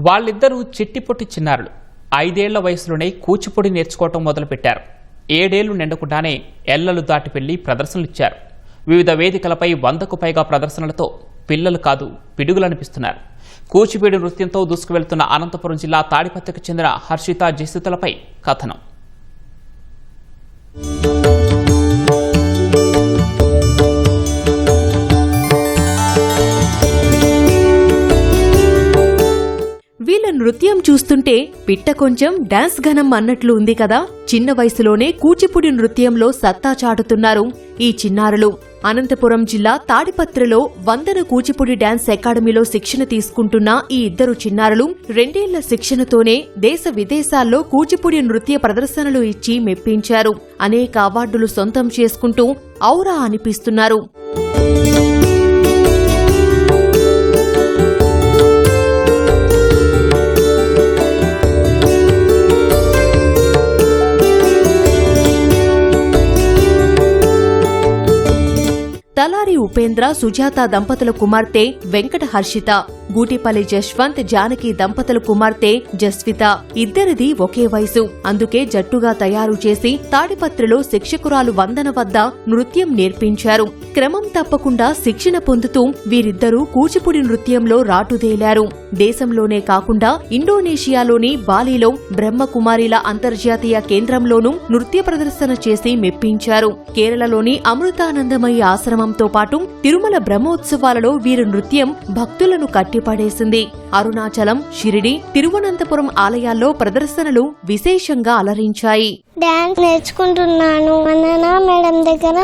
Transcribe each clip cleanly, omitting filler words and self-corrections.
వాళ్ళిద్దరూ చిట్టిపొట్టి చిన్నారులు. 5 ఏళ్ల వయసులోనే కూచిపూడి నేర్చుకోవటం మొదలుపెట్టారు. 7 ఏళ్లు నిండకుండానే ఎల్లలు దాటి వెళ్లి ప్రదర్శనలిచ్చారు. వివిధ వేదికలపై 100కు పైగా ప్రదర్శనలతో పిల్లలు కాదు పిడుగులనిపిస్తున్నారు. కూచిపూడి నృత్యంతో దూసుకువెళ్తున్న అనంతపురం జిల్లా తాడిపత్రికి చెందిన హర్షిత జసితులపై కథనం. వీళ్ళ నృత్యం చూస్తుంటే పిట్ట కొంచెం డాన్స్ ఘనం అన్నట్లు ఉంది కదా. చిన్న వయసులోనే కూచిపూడి నృత్యంలో సత్తా చాటుతున్నారు ఈ చిన్నారులు. అనంతపురం జిల్లా తాడిపత్రిలో వందన కూచిపూడి డాన్స్ అకాడమీలో శిక్షణ తీసుకుంటున్న ఈ ఇద్దరు చిన్నారులు 2 ఏళ్ల శిక్షణతోనే దేశ విదేశాల్లో కూచిపూడి నృత్య ప్రదర్శనలు ఇచ్చి మెప్పించారు. అనేక అవార్డులు సొంతం చేసుకుంటూ ఔరా అనిపిస్తున్నారు. తలారి ఉపేంద్ర సుజాత దంపతుల కుమార్తె వెంకట హర్షిత, గూటిపల్లి జశ్వంత్ జానకి దంపతుల కుమార్తె జస్విత. ఇద్దరిది ఒకే వయసు. అందుకే జట్టుగా తయారు చేసి తాడిపత్రిలో శిక్షకురాలు వందన వద్ద నృత్యం నేర్పించారు. క్రమం తప్పకుండా శిక్షణ పొందుతూ వీరిద్దరూ కూచిపూడి నృత్యంలో రాటుదేలారు. దేశంలోనే కాకుండా ఇండోనేషియాలోని బాలీలో బ్రహ్మకుమారిల అంతర్జాతీయ కేంద్రంలోనూ నృత్య ప్రదర్శన చేసి మెప్పించారు. కేరళలోని అమృతానందమయ్య ఆశ్రమంతో పాటు తిరుమల బ్రహ్మోత్సవాలలో వీరి నృత్యం భక్తులను కట్టిపడేసింది. అరుణాచలం, షిరిడి, తిరువనంతపురం ఆలయాల్లో ప్రదర్శనలు విశేషంగా అలరించాయి. డాన్స్ నేర్చుకుంటున్నాను. వందన మేడం దగ్గర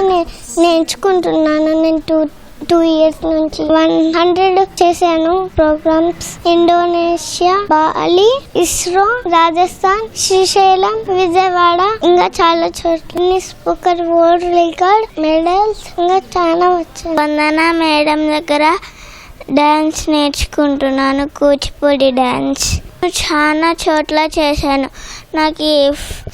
నేర్చుకుంటున్నాను. నేను 2 years నుంచి 100 చేశాను programmes. Indonesia, Bali, ISRO, Rajasthan, Srisailam, Vijayawada, ఇంకా చాలా చోట్ల స్పీకర్ వరల్డ్ రికార్డ్, మెడల్స్ ఇంకా చాలా వచ్చాయి. వందన మేడం దగ్గర డాన్స్ నేర్చుకుంటున్నాను, కూచిపూడి డాన్స్. చాలా చోట్ల చేశాను. నాకు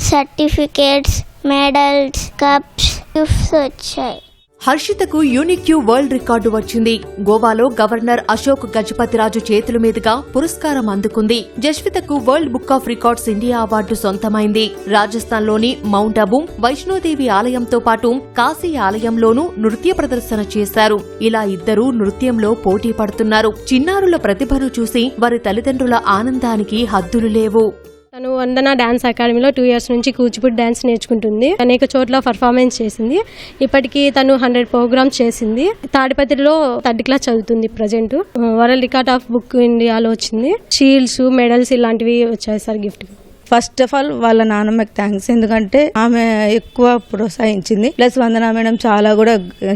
సర్టిఫికేట్స్, మెడల్స్, కప్స్, గిఫ్ట్స్ వచ్చాయి. హర్షితకు యూనిక్యూ వరల్డ్ రికార్డు వచ్చింది. గోవాలో గవర్నర్ అశోక్ గజపతిరాజు చేతుల మీదుగా పురస్కారం అందుకుంది. జస్వితకు world book of records India award సొంతమైంది. రాజస్థాన్లోని మౌంట్ అబూ, వైష్ణోదేవి ఆలయంతో పాటు కాశీ ఆలయంలోనూ నృత్య ప్రదర్శన చేశారు. ఇలా ఇద్దరూ నృత్యంలో పోటీ పడుతున్నారు. చిన్నారుల ప్రతిభను చూసి వారి తల్లిదండ్రుల ఆనందానికి హద్దులు లేవు. తను వందన డాన్స్ అకాడమీలో 2 years నుంచి కూచిపూడి డాన్స్ నేర్చుకుంటుంది. అనేక చోట్ల పర్ఫార్మెన్స్ చేసింది. ఇప్పటికీ తను 100 ప్రోగ్రామ్స్ చేసింది. తాడిపత్రిలో 3rd class చదువుతుంది present. World record of book ఇండియాలో వచ్చింది. షీల్డ్స్, మెడల్స్ ఇలాంటివి వచ్చాయి sir gift. First of all వాళ్ళ నాన్నమ్మకి థ్యాంక్స్. ఎందుకంటే ఆమె ఎక్కువ ప్రోత్సహించింది. ప్లస్ వందన మేడం చాలా కూడా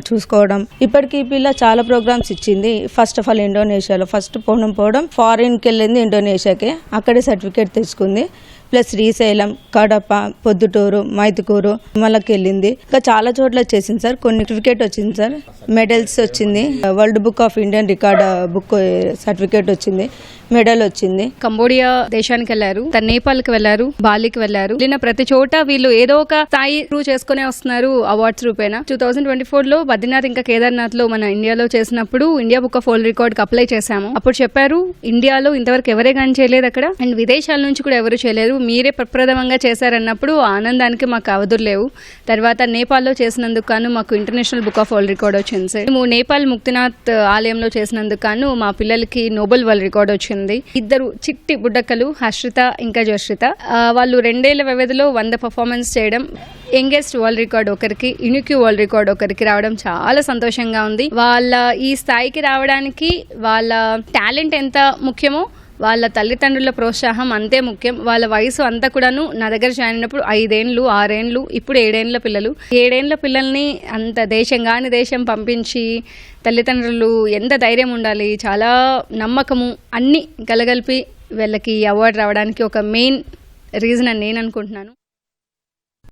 చూసుకోవడం. ఇప్పటికీ ఈ పిల్ల చాలా ప్రోగ్రామ్స్ ఇచ్చింది. ఫస్ట్ ఆఫ్ ఆల్ ఇండోనేషియాలో ఫస్ట్ పోవడం ఫారిన్కి వెళ్ళింది ఇండోనేషియాకి. అక్కడే సర్టిఫికేట్ తెచ్చుకుంది. ప్లస్ శ్రీశైలం, కడప, పొద్దుటూరు, మైదుకూరు, మళ్ళకి వెళ్ళింది. ఇంకా చాలా చోట్ల చేసింది సార్. కొన్ని సర్టిఫికేట్ వచ్చింది సార్, మెడల్స్ వచ్చింది. World book of Indian record book certificate వచ్చింది, మెడల్ వచ్చింది. కంబోడియా దేశానికి వెళ్లారు, నేపాల్కి వెళ్లారు, బాలికి వెళ్లారు. వెళ్ళిన ప్రతి చోట వీళ్ళు ఏదో ఒక స్థాయి ప్రూవ్ చేసుకునే వస్తున్నారు అవార్డ్స్ రూపేణ. 2024లో బద్రీనాథ్ ఇంకా కేదార్నాథ్ లో మన ఇండియాలో చేసినప్పుడు India book of world record కి అప్లై చేశాము. అప్పుడు చెప్పారు ఇండియాలో ఇంతవరకు ఎవరే కానీ చేయలేదు అక్కడ, అండ్ విదేశాల నుంచి కూడా ఎవరు చేయలేరు, మీరే ప్రప్రథమంగా చేశారన్నప్పుడు ఆనందానికి మాకు అవధులు లేవు. తర్వాత నేపాల్లో చేసినందుకు గాను మాకు international book of world record వచ్చింది సార్. మేము నేపాల్ ముక్తినాథ్ ఆలయంలో చేసినందుకు గాను మా పిల్లలకి నోబెల్ వరల్డ్ రికార్డ్ వచ్చింది. ఇద్దరు చిట్టి బుడ్డక్కలు హర్షిత ఇంకా జస్విత, వాళ్ళు 2 ఏళ్ల వ్యవధిలో 100 పర్ఫార్మెన్స్ చేయడం, యంగెస్ట్ వరల్డ్ రికార్డ్ ఒకరికి, యూనిక్యూ వరల్డ్ రికార్డ్ ఒకరికి రావడం చాలా సంతోషంగా ఉంది. వాళ్ళ ఈ స్థాయికి రావడానికి వాళ్ళ టాలెంట్ ఎంత ముఖ్యమో వాళ్ళ తల్లిదండ్రుల ప్రోత్సాహం అంతే ముఖ్యం. వాళ్ళ వయసు అంతా కూడాను నా దగ్గర జాయిన్ అయినప్పుడు 5 ఏళ్ళు, 6 ఏళ్ళు, ఇప్పుడు 7 ఏళ్ల పిల్లలు. 7 ఏళ్ల పిల్లల్ని అంత దేశం పంపించి తల్లిదండ్రులు ఎంత ధైర్యం ఉండాలి, చాలా నమ్మకము అన్ని కలగలిపి వీళ్ళకి అవార్డు రావడానికి ఒక మెయిన్ రీజన్ అని నేను అనుకుంటున్నాను.